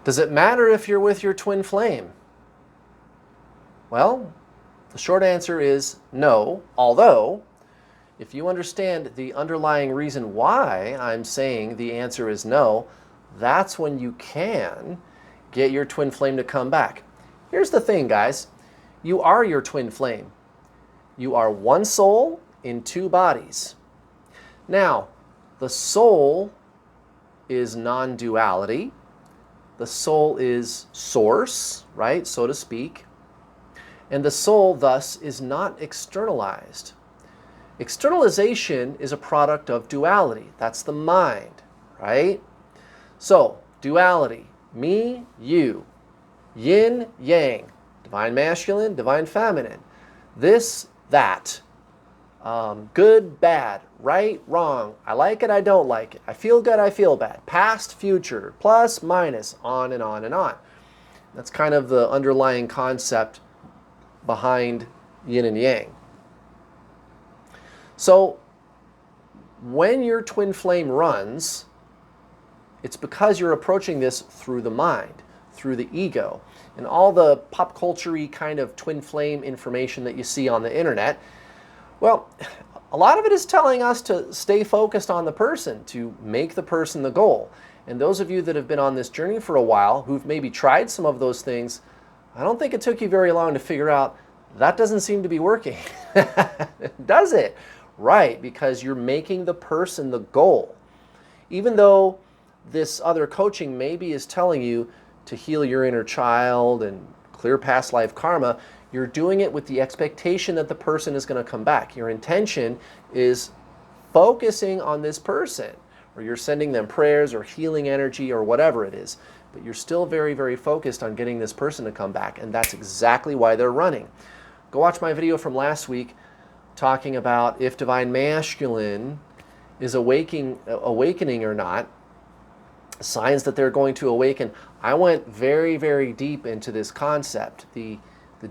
Does it matter if you're with your twin flame? Well, the short answer is no, although if you understand the underlying reason why I'm saying the answer is no, that's when you can get your twin flame to come back. Here's the thing, guys. You are your twin flame. You are one soul in two bodies. Now, the soul is non-duality. The soul is source, right, so to speak. And the soul, thus, is not externalized. Externalization is a product of duality. That's the mind, right? So, duality, me, you, yin, yang, divine masculine, divine feminine, this, that, good, bad, right, wrong, I like it, I don't like it, I feel good, I feel bad, past, future, plus, minus, on and on and on. That's kind of the underlying concept behind yin and yang. So when your twin flame runs, it's because you're approaching this through the mind, through the ego. And all the pop culture-y kind of twin flame information that you see on the internet, well, a lot of it is telling us to stay focused on the person, to make the person the goal. And those of you that have been on this journey for a while, who've maybe tried some of those things, I don't think it took you very long to figure out that doesn't seem to be working. Does it? Right, because you're making the person the goal. Even though this other coaching maybe is telling you to heal your inner child and clear past life karma, you're doing it with the expectation that the person is going to come back. Your intention is focusing on this person, or you're sending them prayers or healing energy or whatever it is. But you're still very, very focused on getting this person to come back, and that's exactly why they're running. Go watch my video from last week talking about if divine masculine is awakening or not, signs that they're going to awaken. I went very, very deep into this concept, the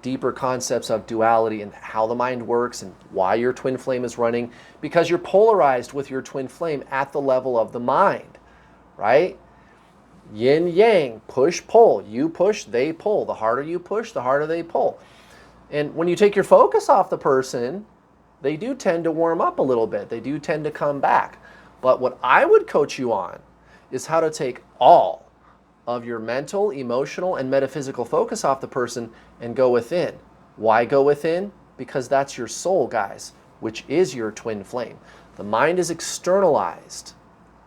deeper concepts of duality and how the mind works and why your twin flame is running, because you're polarized with your twin flame at the level of the mind, right? Yin yang, push pull. You push, they pull. The harder you push, the harder they pull. And when you take your focus off the person, they do tend to warm up a little bit. They do tend to come back. But what I would coach you on is how to take all of your mental, emotional, and metaphysical focus off the person and go within. Why go within? Because that's your soul, guys, which is your twin flame. The mind is externalized,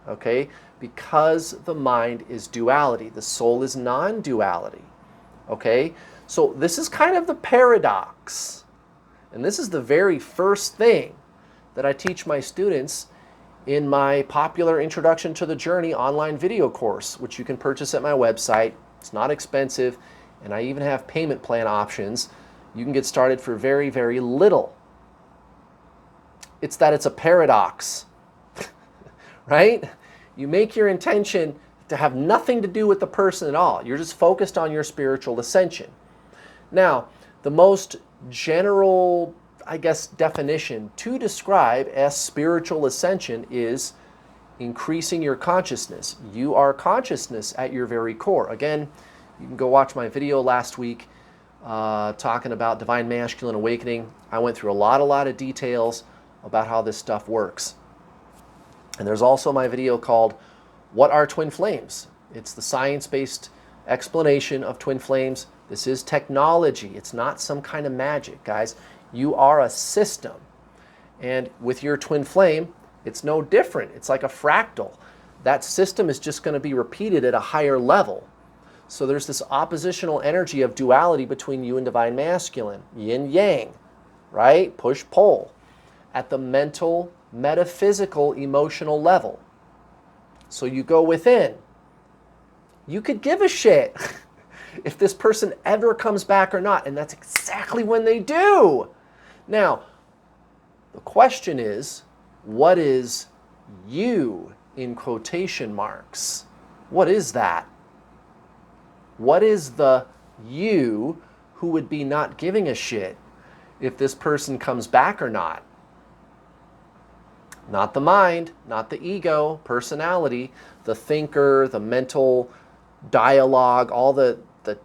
okay? Because the mind is duality. The soul is non-duality, okay? So this is kind of the paradox. And this is the very first thing that I teach my students in my popular Introduction to the Journey online video course, which you can purchase at my website. It's not expensive, and I even have payment plan options. You can get started for very, very little. It's that it's a paradox, right? You make your intention to have nothing to do with the person at all. You're just focused on your spiritual ascension. Now, the most general, I guess, definition to describe as spiritual ascension is increasing your consciousness. You are consciousness at your very core. Again, you can go watch my video last week talking about divine masculine awakening. I went through a lot of details about how this stuff works. And there's also my video called What Are Twin Flames? It's the science-based explanation of twin flames. This is technology. It's not some kind of magic, guys. You are a system. And with your twin flame, it's no different. It's like a fractal. That system is just going to be repeated at a higher level. So there's this oppositional energy of duality between you and divine masculine, yin yang, right? Push pull at the mental, metaphysical, emotional level. So you go within. You could give a shit if this person ever comes back or not, and that's exactly when they do. Now, the question is, what is you in quotation marks? What is that? What is the you who would be not giving a shit if this person comes back or not? Not the mind, not the ego, personality, the thinker, the mental dialogue, all the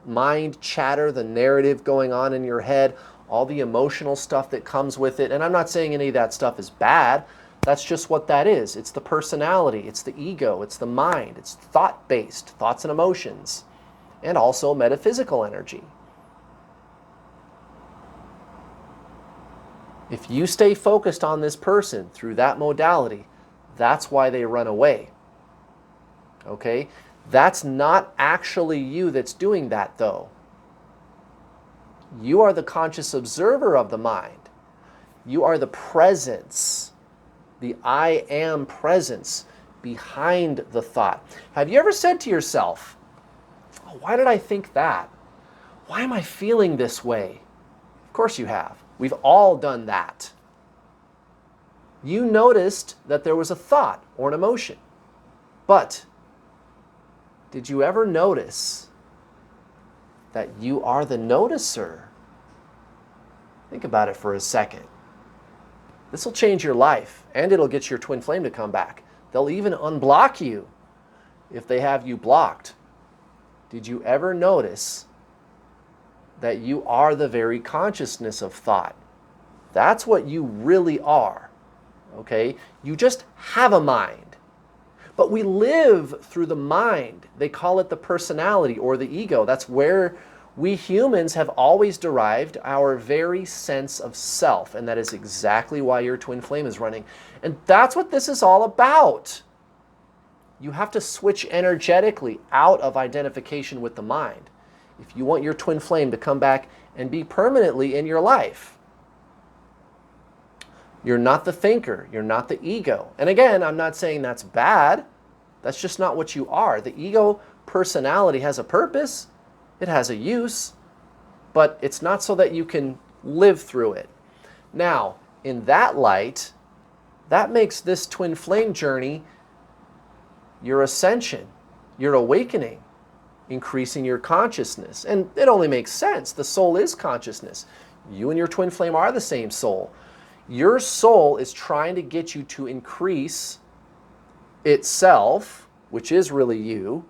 mind chatter, the narrative going on in your head, all the emotional stuff that comes with it. And I'm not saying any of that stuff is bad. That's just what that is. It's the personality, it's the ego, it's the mind, it's thought-based, thoughts and emotions, and also metaphysical energy. If you stay focused on this person through that modality, that's why they run away. Okay? That's not actually you that's doing that, though. You are the conscious observer of the mind. You are the presence, the I am presence behind the thought. Have you ever said to yourself, oh, why did I think that? Why am I feeling this way? Of course you have. We've all done that. You noticed that there was a thought or an emotion, but did you ever notice that you are the noticer? Think about it for a second. This will change your life, and it'll get your twin flame to come back. They'll even unblock you if they have you blocked. Did you ever notice that you are the very consciousness of thought? That's what you really are. Okay? You just have a mind. But we live through the mind. They call it the personality or the ego. That's where we humans have always derived our very sense of self. And that is exactly why your twin flame is running. And that's what this is all about. You have to switch energetically out of identification with the mind if you want your twin flame to come back and be permanently in your life. You're not the thinker. You're not the ego. And again, I'm not saying that's bad. That's just not what you are. The ego personality has a purpose. It has a use. But it's not so that you can live through it. Now, in that light, that makes this twin flame journey your ascension, your awakening, increasing your consciousness. And it only makes sense. The soul is consciousness. You and your twin flame are the same soul. Your soul is trying to get you to increase itself, which is really you,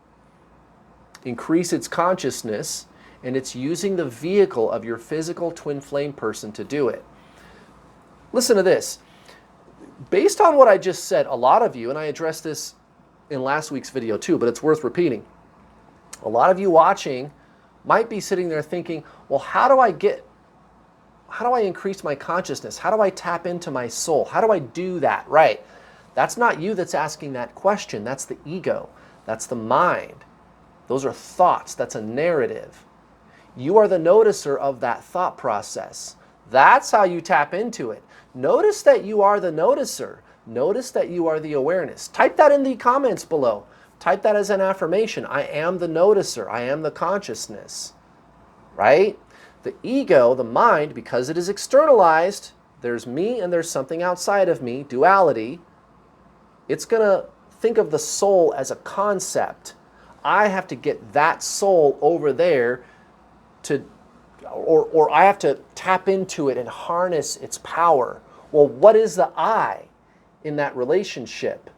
increase its consciousness, and it's using the vehicle of your physical twin flame person to do it. Listen to this. Based on what I just said, a lot of you, and I addressed this in last week's video too, but it's worth repeating. A lot of you watching might be sitting there thinking, well, how do I increase my consciousness? How do I tap into my soul? How do I do that? Right. That's not you that's asking that question. That's the ego. That's the mind. Those are thoughts. That's a narrative. You are the noticer of that thought process. That's how you tap into it. Notice that you are the noticer. Notice that you are the awareness. Type that in the comments below. Type that as an affirmation. I am the noticer. I am the consciousness. Right? The ego, the mind, because it is externalized, there's me and there's something outside of me, duality. It's going to think of the soul as a concept. I have to get that soul over there to, or I have to tap into it and harness its power. Well, what is the I in that relationship?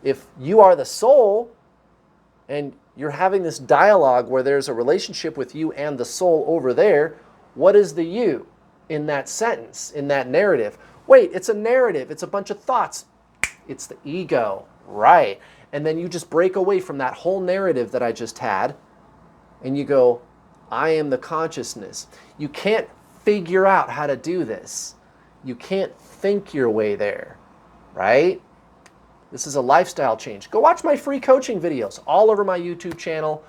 If you are the soul and you're having this dialogue where there's a relationship with you and the soul over there, what is the you in that sentence, in that narrative? Wait, it's a narrative. It's a bunch of thoughts. It's the ego, right? And then you just break away from that whole narrative that I just had and you go, I am the consciousness. You can't figure out how to do this. You can't think your way there, right? This is a lifestyle change. Go watch my free coaching videos all over my YouTube channel.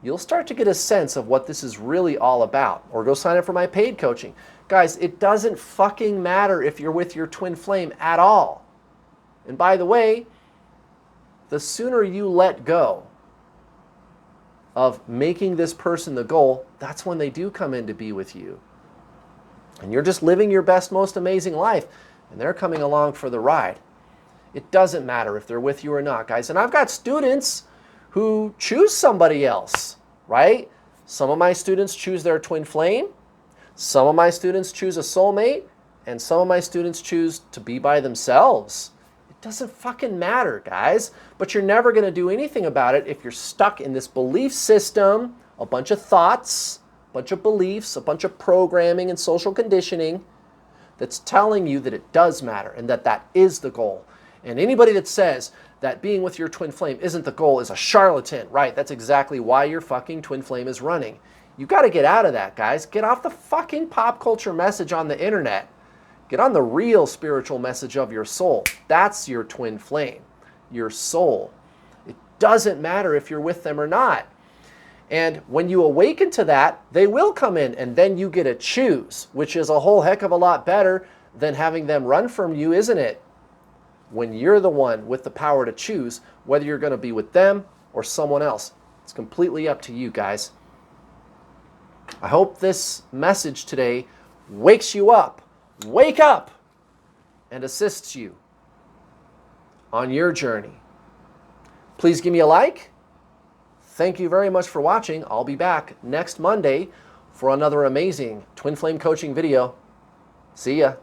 You'll start to get a sense of what this is really all about. Or go sign up for my paid coaching. Guys, it doesn't fucking matter if you're with your twin flame at all. And by the way, the sooner you let go of making this person the goal, that's when they do come in to be with you. And you're just living your best, most amazing life, and they're coming along for the ride. It doesn't matter if they're with you or not, guys. And I've got students who choose somebody else, right? Some of my students choose their twin flame. Some of my students choose a soulmate. And some of my students choose to be by themselves. It Doesn't fucking matter, guys. But you're never going to do anything about it if you're stuck in this belief system, a bunch of thoughts, a bunch of beliefs, a bunch of programming and social conditioning that's telling you that it does matter and that that is the goal. And anybody that says that being with your twin flame isn't the goal is a charlatan, right? That's exactly why your fucking twin flame is running. You got to get out of that, guys. Get off the fucking pop culture message on the internet. Get on the real spiritual message of your soul. That's your twin flame, your soul. It doesn't matter if you're with them or not. And when you awaken to that, they will come in and then you get to choose, which is a whole heck of a lot better than having them run from you, isn't it? When you're the one with the power to choose whether you're going to be with them or someone else. It's completely up to you, guys. I hope this message today wakes you up. Wake up and assists you on your journey. Please give me a like. Thank you very much for watching. I'll be back next Monday for another amazing twin flame coaching video. See ya.